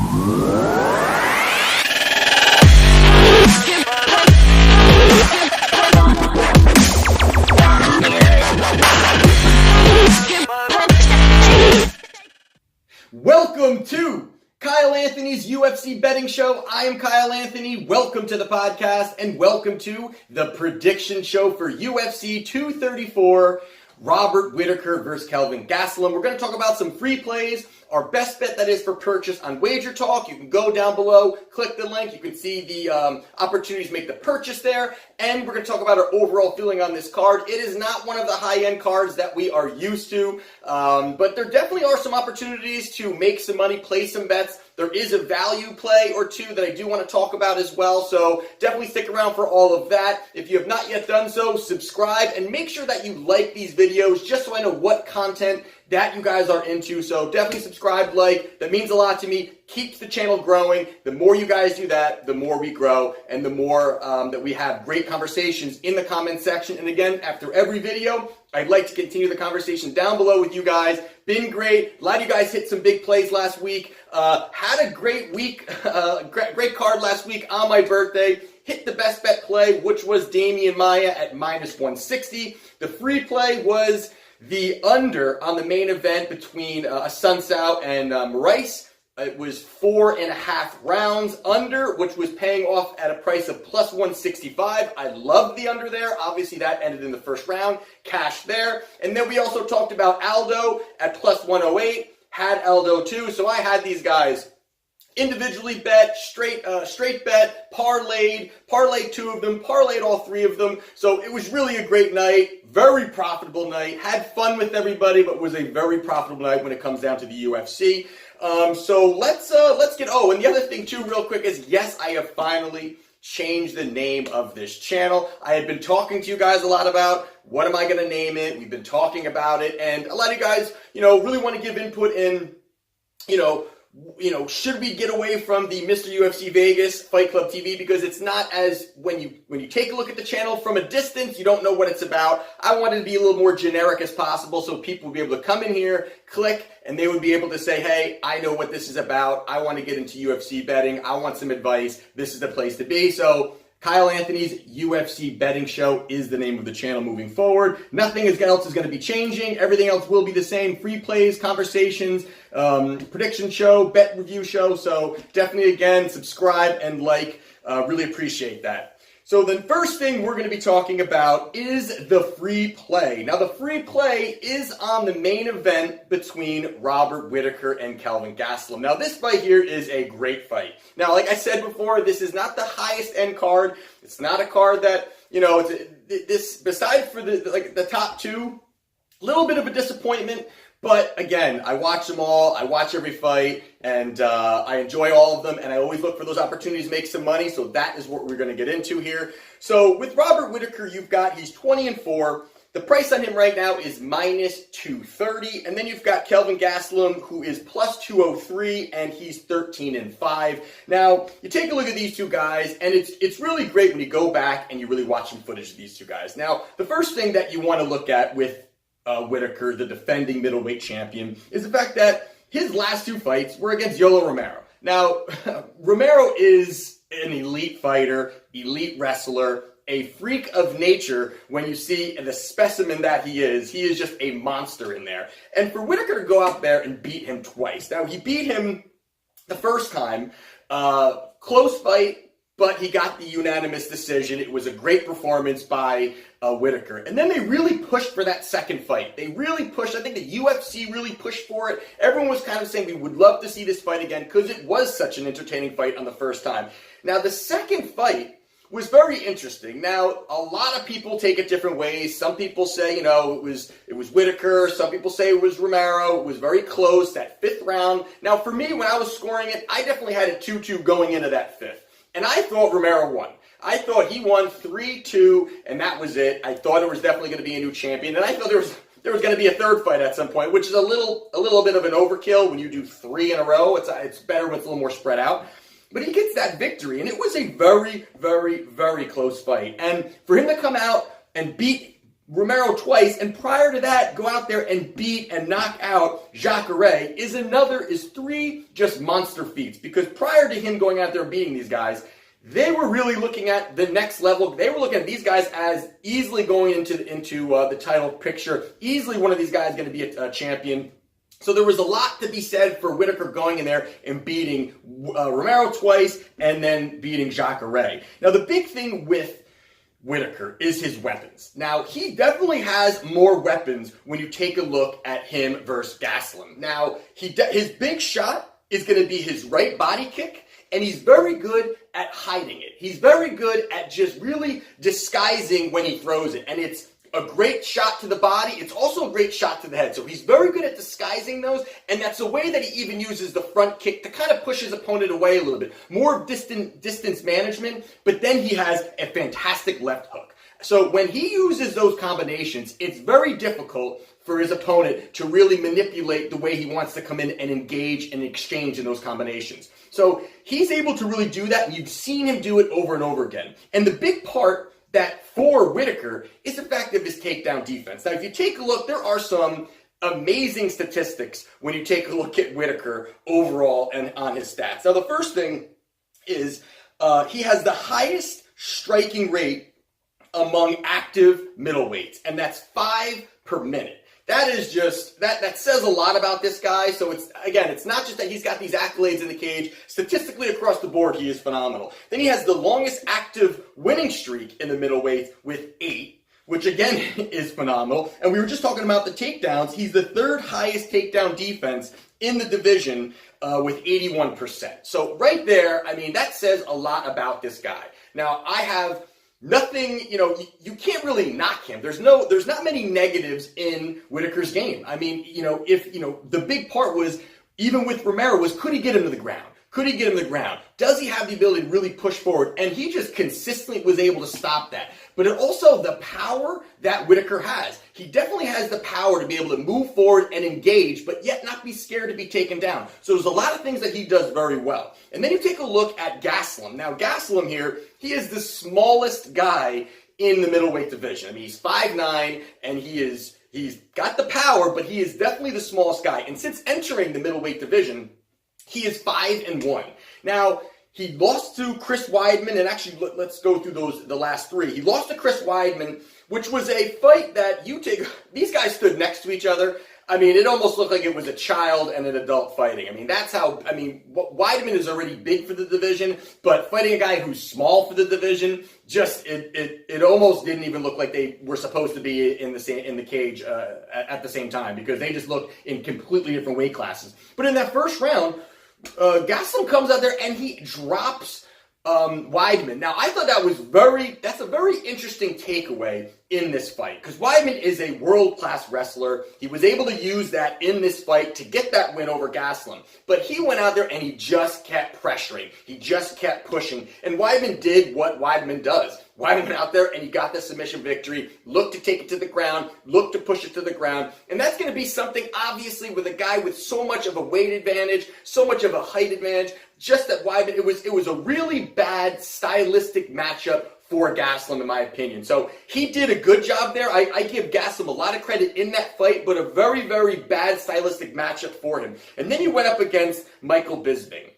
Welcome to Kyle Anthony's UFC betting show. I am Kyle Anthony. Welcome to the podcast and welcome to the prediction show for UFC 234, Robert Whittaker versus Kelvin Gastelum. We're going to talk about some free plays, our best bet that is for purchase on Wagertalk. You can go down below, click the link. You can see the opportunities to make the purchase there. And we're going to talk about our overall feeling on this card. It is not one of the high-end cards that we are used to, but there definitely are some opportunities to make some money, play some bets. There is a value play or two that I do want to talk about as well, so definitely stick around for all of that. If you have not yet done so, subscribe and make sure that you like these videos just so I know what content that you guys are into. So definitely subscribe, like, that means a lot to me. Keeps the channel growing. The more you guys do that, the more we grow and the more that we have great conversations in the comment section. And again, after every video, I'd like to continue the conversation down below with you guys. Been great. A lot of you guys hit some big plays last week. Had a great week, great card last week on my birthday. Hit the best bet play, which was Damian Maia at -160. The free play was the under on the main event between Sunsao and Moraes. It was 4.5 rounds under, which was paying off at a price of +165. I love the under there. Obviously, that ended in the first round. Cash there. And then we also talked about Aldo at +108. Had Aldo too. So I had these guys individually bet, straight bet, parlayed two of them, parlayed all three of them. So it was really a great night, very profitable night. Had fun with everybody, but was a very profitable night when it comes down to the UFC. So let's get. Oh, and the other thing too, real quick, is yes, I have finally changed the name of this channel. I had been talking to you guys a lot about what am I going to name it. We've been talking about it, and a lot of you guys, really want to give input in, should we get away from the Mr. UFC Vegas Fight Club TV, because it's not as, when you take a look at the channel from a distance, you don't know what it's about. I wanted to be a little more generic as possible so people would be able to come in here, click, and they would be able to say, hey, I know what this is about. I want to get into UFC betting. I want some advice. This is the place to be. So Kyle Anthony's UFC Betting Show is the name of the channel moving forward. Nothing else is going to be changing. Everything else will be the same. Free plays, conversations, prediction show, bet review show. So definitely, again, subscribe and like. Really appreciate that. So the first thing we're going to be talking about is the free play. Now, the free play is on the main event between Robert Whittaker and Kelvin Gastelum. Now, this fight here is a great fight. Now, like I said before, this is not the highest end card. It's not a card that, this, besides for the top two, a little bit of a disappointment. But again, I watch them all. I watch every fight, and I enjoy all of them. And I always look for those opportunities to make some money. So that is what we're going to get into here. So with Robert Whittaker, he's 20-4. The price on him right now is -230. And then you've got Kelvin Gastelum, who is +203, and he's 13-5. Now, you take a look at these two guys, and it's really great when you go back and you really watch some footage of these two guys. Now, the first thing that you want to look at with Whittaker, the defending middleweight champion, is the fact that his last two fights were against Yoel Romero. Now, Romero is an elite fighter, elite wrestler, a freak of nature. When you see the specimen that he is just a monster in there. And for Whittaker to go out there and beat him twice. Now, he beat him the first time, close fight, but he got the unanimous decision. It was a great performance by Whittaker. And then they really pushed for that second fight. They really pushed. I think the UFC really pushed for it. Everyone was kind of saying we would love to see this fight again because it was such an entertaining fight on the first time. Now, the second fight was very interesting. Now, a lot of people take it different ways. Some people say, it was Whittaker. Some people say it was Romero. It was very close, that fifth round. Now, for me, when I was scoring it, I definitely had it 2-2 going into that fifth. And I thought Romero won. I thought he won 3-2, and that was it. I thought it was definitely going to be a new champion, and I thought there was going to be a third fight at some point, which is a little bit of an overkill when you do 3 in a row. It's better when it's a little more spread out. But he gets that victory, and it was a very, very, very close fight. And for him to come out and beat Romero twice, and prior to that, go out there and beat and knock out Jacare is 3 just monster feats. Because prior to him going out there and beating these guys, they were really looking at the next level. They were looking at these guys as easily going into the title picture. Easily one of these guys going to be a champion. So there was a lot to be said for Whittaker going in there and beating Romero twice and then beating Jacare. Now the big thing with Whittaker is his weapons. Now he definitely has more weapons when you take a look at him versus Gastelum. Now his big shot is going to be his right body kick, and he's very good at hiding it. He's very good at just really disguising when he throws it, and it's a great shot to the body. It's also a great shot to the head. So he's very good at disguising those, and that's a way that he even uses the front kick to kind of push his opponent away a little bit. More distance management, but then he has a fantastic left hook. So when he uses those combinations, it's very difficult for his opponent to really manipulate the way he wants to come in and engage and exchange in those combinations. So he's able to really do that, and you've seen him do it over and over again. And the big part that for Whittaker is the fact of his takedown defense. Now, if you take a look, there are some amazing statistics when you take a look at Whittaker overall and on his stats. Now, the first thing is he has the highest striking rate among active middleweights, and that's 5 per minute. That is just, that says a lot about this guy. So it's not just that he's got these accolades in the cage. Statistically across the board, he is phenomenal. Then he has the longest active winning streak in the middleweight with 8, which again is phenomenal. And we were just talking about the takedowns. He's the 3rd highest takedown defense in the division with 81%. So right there, I mean, that says a lot about this guy. Now, I have nothing, you can't really knock him. There's not many negatives in Whittaker's game. I mean, the big part was, even with Romero, was could he get him to the ground? Could he get him to the ground? Does he have the ability to really push forward? And he just consistently was able to stop that. But it also the power that Whittaker has. He definitely has the power to be able to move forward and engage, but yet not be scared to be taken down. So there's a lot of things that he does very well. And then you take a look at Gastelum. Now, Gastelum here, he is the smallest guy in the middleweight division. I mean, he's 5'9", and he's got the power, but he is definitely the smallest guy. And since entering the middleweight division, he is 5-1. Now, he lost to Chris Weidman, and actually, let's go through the last 3. He lost to Chris Weidman, which was a fight that these guys stood next to each other. I mean, it almost looked like it was a child and an adult fighting. I mean, Weidman is already big for the division, but fighting a guy who's small for the division, it almost didn't even look like they were supposed to be in the cage at the same time, because they just looked in completely different weight classes. But in that first round, Gastelum comes out there and he drops Weidman. Now, I thought that's a very interesting takeaway in this fight, because Weidman is a world-class wrestler. He was able to use that in this fight to get that win over Gastelum. But he went out there and he just kept pressuring. He just kept pushing. And Weidman did what Weidman does. Weidman went out there and he got the submission victory, looked to take it to the ground, looked to push it to the ground. And that's going to be something, obviously, with a guy with so much of a weight advantage, so much of a height advantage, just that Weidman, it was a really bad stylistic matchup for Gastelum, in my opinion. So he did a good job there. I give Gastelum a lot of credit in that fight, but a very, very bad stylistic matchup for him. And then he went up against Michael Bisping.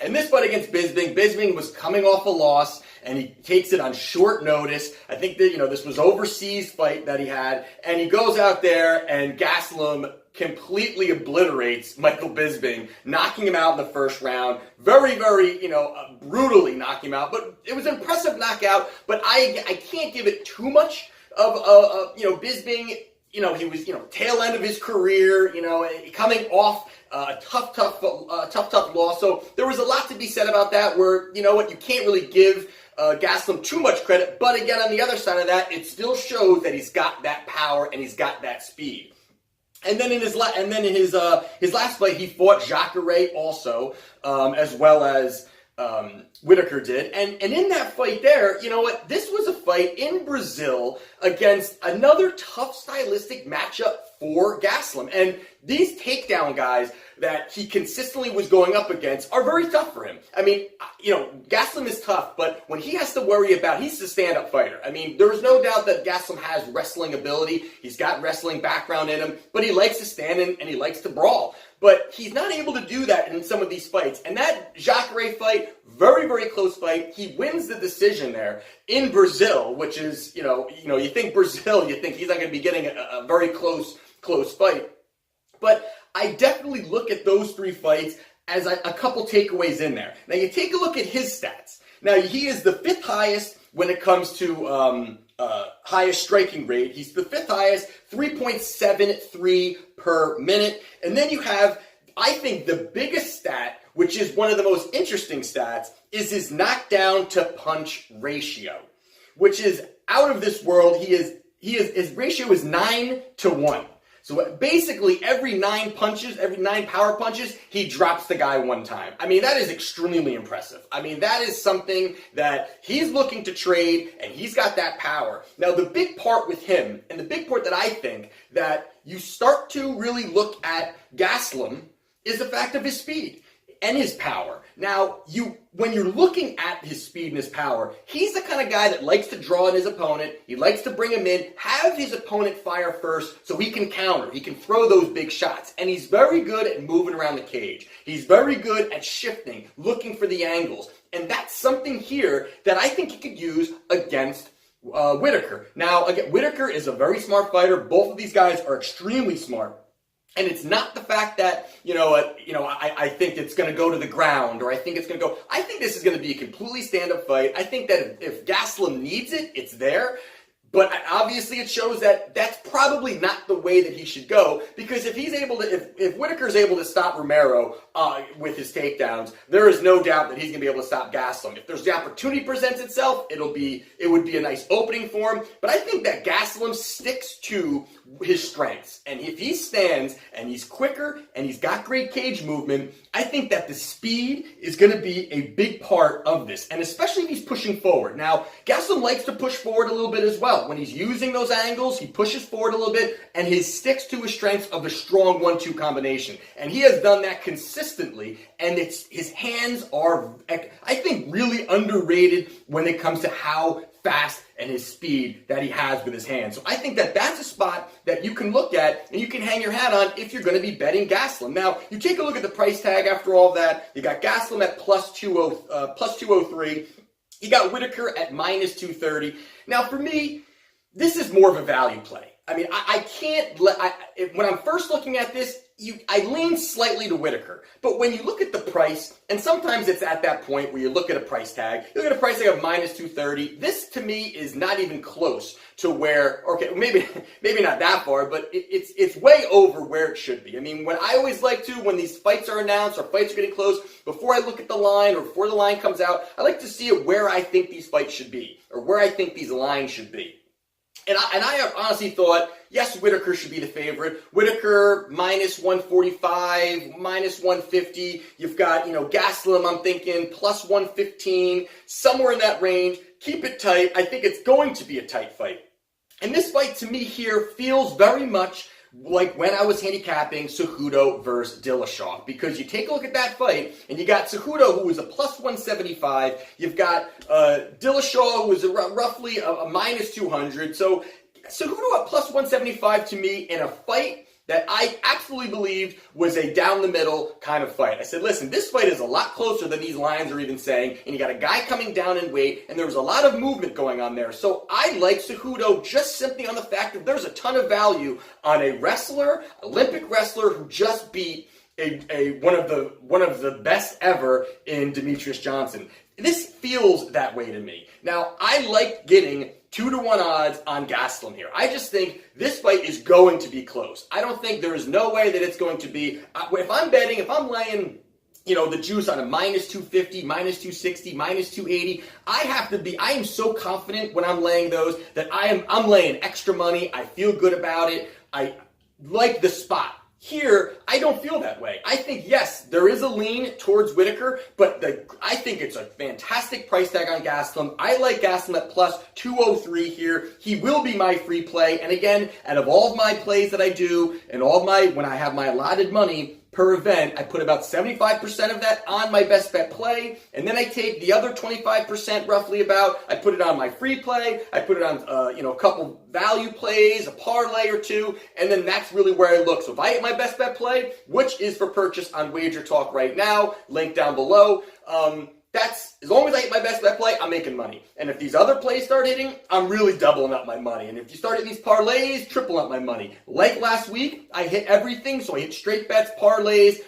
And this fight against Bisping was coming off a loss, and he takes it on short notice. I think that, this was overseas fight that he had, and he goes out there, and Gastelum completely obliterates Michael Bisping, knocking him out in the first round. Very, very, brutally knocking him out. But it was an impressive knockout, but I can't give it too much of Bisping. He was, tail end of his career, coming off a tough loss. So there was a lot to be said about that, where, you can't really give Gastelum too much credit. But again, on the other side of that, it still shows that he's got that power and he's got that speed. And then in his last fight, he fought Jacare also, as well as Whittaker did. And in that fight there, this was a fight in Brazil against another tough stylistic matchup for Gastelum. And these takedown guys that he consistently was going up against are very tough for him. I mean, Gastelum is tough, but when he has to worry about, he's a stand-up fighter. I mean, there's no doubt that Gastelum has wrestling ability. He's got wrestling background in him, but he likes to stand and he likes to brawl. But he's not able to do that in some of these fights. And that Jacare fight, very, very close fight. He wins the decision there in Brazil, which is, you think Brazil, you think he's not going to be getting a very close fight. But I definitely look at those three fights as a couple takeaways in there. Now, you take a look at his stats. Now, he is the 5th highest when it comes to highest striking rate. He's the 5th highest, 3.73 per minute. And then you have, I think, the biggest stat, which is one of the most interesting stats, is his knockdown to punch ratio, which is out of this world. His ratio is 9-to-1. So basically every 9 power punches, he drops the guy one time. I mean, that is extremely impressive. I mean, that is something that he's looking to trade, and he's got that power. Now, the big part with him, and the big part that I think that you start to really look at Gastelum, is the fact of his speed and his power. Now, when you're looking at his speed and his power, he's the kind of guy that likes to draw in his opponent. He likes to bring him in, have his opponent fire first so he can counter. He can throw those big shots. And he's very good at moving around the cage. He's very good at shifting, looking for the angles. And that's something here that I think he could use against Whittaker. Now, again, Whittaker is a very smart fighter. Both of these guys are extremely smart. And it's not the fact that, I think it's going to go to the ground, or I think it's going to go. I think this is going to be a completely stand-up fight. I think that if Gastelum needs it, it's there. But obviously it shows that that's probably not the way that he should go, because if he's able to, if Whittaker's able to stop Romero with his takedowns, there is no doubt that he's going to be able to stop Gastelum. If there's the opportunity presents itself, it would be a nice opening for him. But I think that Gastelum sticks to his strengths, and if he stands and he's quicker and he's got great cage movement, I think that the speed is going to be a big part of this, and especially if he's pushing forward. Now, Gastelum likes to push forward a little bit as well. When he's using those angles, he pushes forward a little bit, and he sticks to his strengths of the strong 1-2 combination. And he has done that consistently, and his hands are, I think, really underrated when it comes to how fast and his speed that he has with his hands. So I think that that's a spot that you can look at and you can hang your hat on if you're going to be betting Gastelum. Now, you take a look at the price tag after all that. You got Gastelum at plus 203. You got Whittaker at minus 230. Now, for me, this is more of a value play. I mean, I can't when I'm first looking at this, I lean slightly to Whittaker. But when you look at the price, and sometimes it's at that point where you look at a price tag, you look at a price tag of minus 230. This, to me, is not even close to where, okay, maybe not that far, but it's way over where it should be. I mean, when I always like to, when these fights are announced or fights are getting close, before I look at the line or before the line comes out, I like to see it where I think these fights should be or where I think these lines should be. And I honestly thought, yes, Whittaker should be the favorite. Whittaker, minus 145, minus 150. You've got, Gastelum, I'm thinking, plus 115, somewhere in that range. Keep it tight. I think it's going to be a tight fight. And this fight, to me here, feels very much like when I was handicapping Cejudo versus Dillashaw, because you take a look at that fight, and you got Cejudo, who was a plus 175. You've got Dillashaw, who was roughly a minus 200. So Cejudo at plus 175 to me in a fight that I absolutely believed was a down-the-middle kind of fight. I said, listen, this fight is a lot closer than these lines are even saying, and you got a guy coming down in weight, and there was a lot of movement going on there. So I like Cejudo just simply on the fact that there's a ton of value on a wrestler, Olympic wrestler, who just beat one of the best ever in Demetrius Johnson. This feels that way to me. Now, I like getting 2-to-1 odds on Gastelum here. I just think this fight is going to be close. I don't think there is no way that it's going to be. If I'm betting, if I'm laying, the juice on a minus 250, minus 260, minus 280, I am so confident when I'm laying those that I'm laying extra money. I feel good about it. I like the spot Here, I don't feel that way. I think, yes, there is a lean towards Whittaker, but I think it's a fantastic price tag on Gastelum. I like Gastelum at plus 203 here. He will be my free play. And again, out of all of my plays that I do, and all of my, when I have my allotted money per event, I put about 75% of that on my best bet play, and then I take the other 25% roughly about, I put it on my free play, I put it on a couple value plays, a parlay or two, and then that's really where I look. So if I hit my best bet play, which is for purchase on Wagertalk right now, link down below, that's, as long as I hit my best bet play, I'm making money. And if these other plays start hitting, I'm really doubling up my money. And if you start hitting these parlays, triple up my money. Like last week, I hit everything, so I hit straight bets, parlays.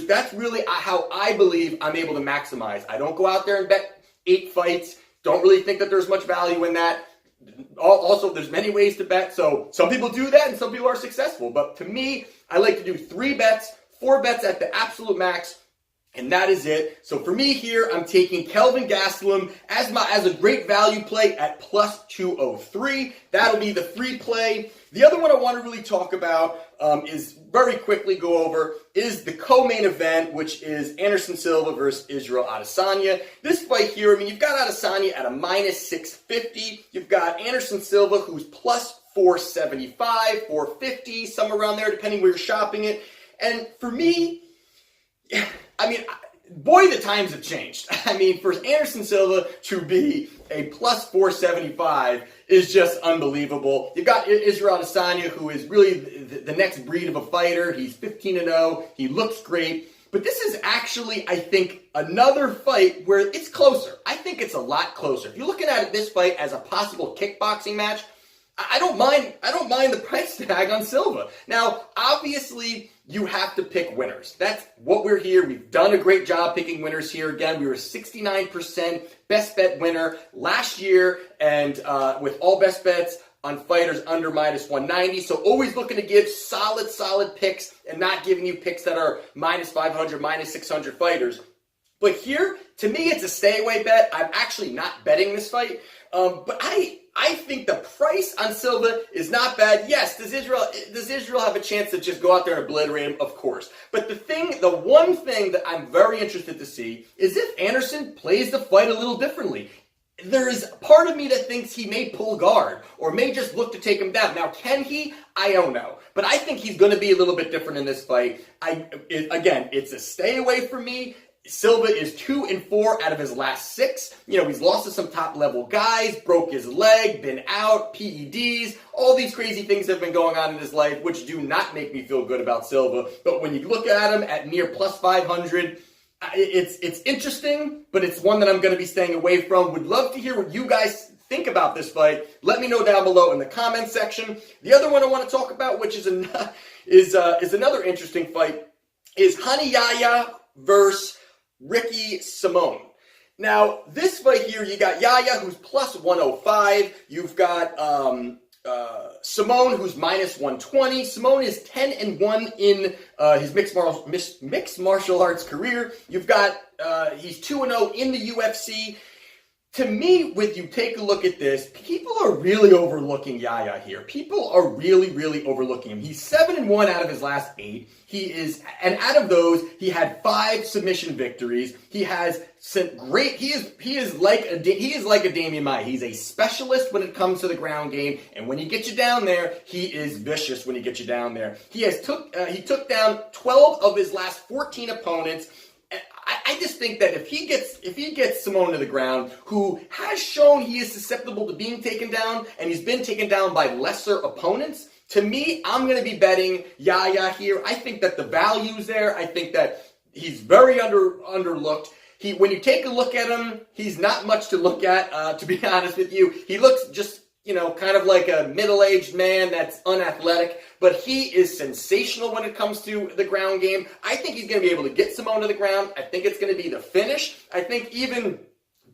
That's really how I believe I'm able to maximize. I don't go out there and bet 8 fights. Don't really think that there's much value in that. Also, there's many ways to bet, so some people do that and some people are successful. But to me, I like to do 3 bets, 4 bets at the absolute max, and that is it. So for me here, I'm taking Kelvin Gastelum as a great value play at plus 203. That'll be the free play. The other one I want to really talk about is very quickly go over is the co-main event, which is Anderson Silva versus Israel Adesanya. This fight here, I mean, you've got Adesanya at a minus 650. You've got Anderson Silva who's plus 475, 450, somewhere around there, depending where you're shopping it. And for me, I mean, boy, the times have changed. I mean, for Anderson Silva to be a plus 475 is just unbelievable. You've got Israel Adesanya, who is really the next breed of a fighter. He's 15-0. He looks great. But this is actually, I think, another fight where it's closer. I think it's a lot closer. If you're looking at this fight as a possible kickboxing match, I don't mind the price tag on Silva. Now, obviously, you have to pick winners. That's what we're here. We've done a great job picking winners here. Again, we were 69% best bet winner last year, and with all best bets on fighters under minus 190. So always looking to give solid picks and not giving you picks that are minus 500, minus 600 fighters. But here, to me, it's a stay away bet. I'm actually not betting this fight, but I think the price on Silva is not bad. Yes, does Israel have a chance to just go out there and obliterate him? Of course. But the one thing that I'm very interested to see is if Anderson plays the fight a little differently. There is part of me that thinks he may pull guard or may just look to take him down. Now, can he? I don't know. But I think he's going to be a little bit different in this fight. Again, it's a stay away from me. Silva is 2-4 out of his last 6. You know, he's lost to some top-level guys, broke his leg, been out, PEDs. All these crazy things have been going on in his life, which do not make me feel good about Silva. But when you look at him at near plus 500, it's interesting, but it's one that I'm going to be staying away from. Would love to hear what you guys think about this fight. Let me know down below in the comment section. The other one I want to talk about, which is another interesting fight, is Hani Yahya versus Ricky Simón. Now, this fight here, you got Yahya, who's plus 105. You've got Simón, who's minus 120. Simón is 10-1 in his mixed martial arts career. You've got, he's 2-0 in the UFC. To me, when you take a look at this, people are really overlooking Yahya here. People are really overlooking him. He's 7-1 out of his last 8. And out of those, he had 5 submission victories. He has some great. He is like a Damian Maia. He's a specialist when it comes to the ground game, and when he gets you down there, he is vicious. When he gets you down there, he took down 12 of his last 14 opponents. I just think that if he gets Simón to the ground, who has shown he is susceptible to being taken down, and he's been taken down by lesser opponents, to me, I'm going to be betting Yahya here. I think that the value's there. I think that he's very underlooked. When you take a look at him, he's not much to look at, to be honest with you. He looks just, kind of like a middle-aged man that's unathletic, but he is sensational when it comes to the ground game. I think he's going to be able to get Simón to the ground. I think it's going to be the finish. I think even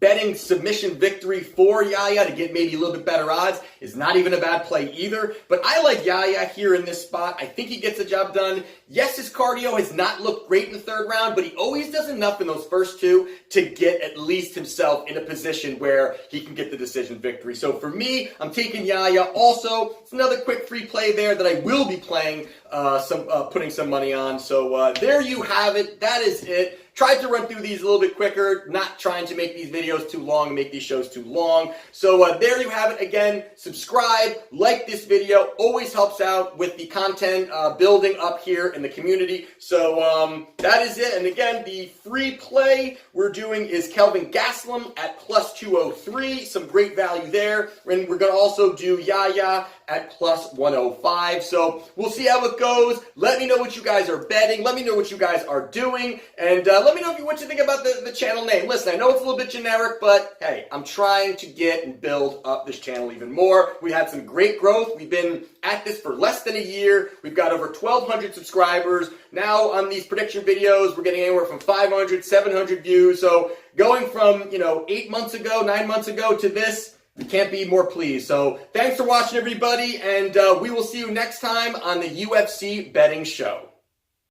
betting submission victory for Yahya to get maybe a little bit better odds is not even a bad play either. But I like Yahya here in this spot. I think he gets the job done. Yes, his cardio has not looked great in the third round, but he always does enough in those first two to get at least himself in a position where he can get the decision victory. So for me, I'm taking Yahya. Also, it's another quick free play there that I will be playing, putting some money on. So there you have it. That is it. Tried to run through these a little bit quicker, not trying to make these videos too long, make these shows too long. So there you have it. Again, subscribe, like this video, always helps out with the content building up here in the community. So that is it. And again, the free play we're doing is Kelvin Gastelum at plus 203, some great value there. And we're going to also do Yahya at plus 105. So we'll see how it goes. Let me know what you guys are betting. Let me know what you guys are doing. And let me know what you think about the channel name. Listen, I know it's a little bit generic, but hey, I'm trying to get and build up this channel even more. We had some great growth. We've been at this for less than a year. We've got over 1,200 subscribers. Now on these prediction videos, we're getting anywhere from 500, 700 views. So going from, 8 months ago, 9 months ago to this, we can't be more pleased. So thanks for watching, everybody, and we will see you next time on the UFC Betting Show.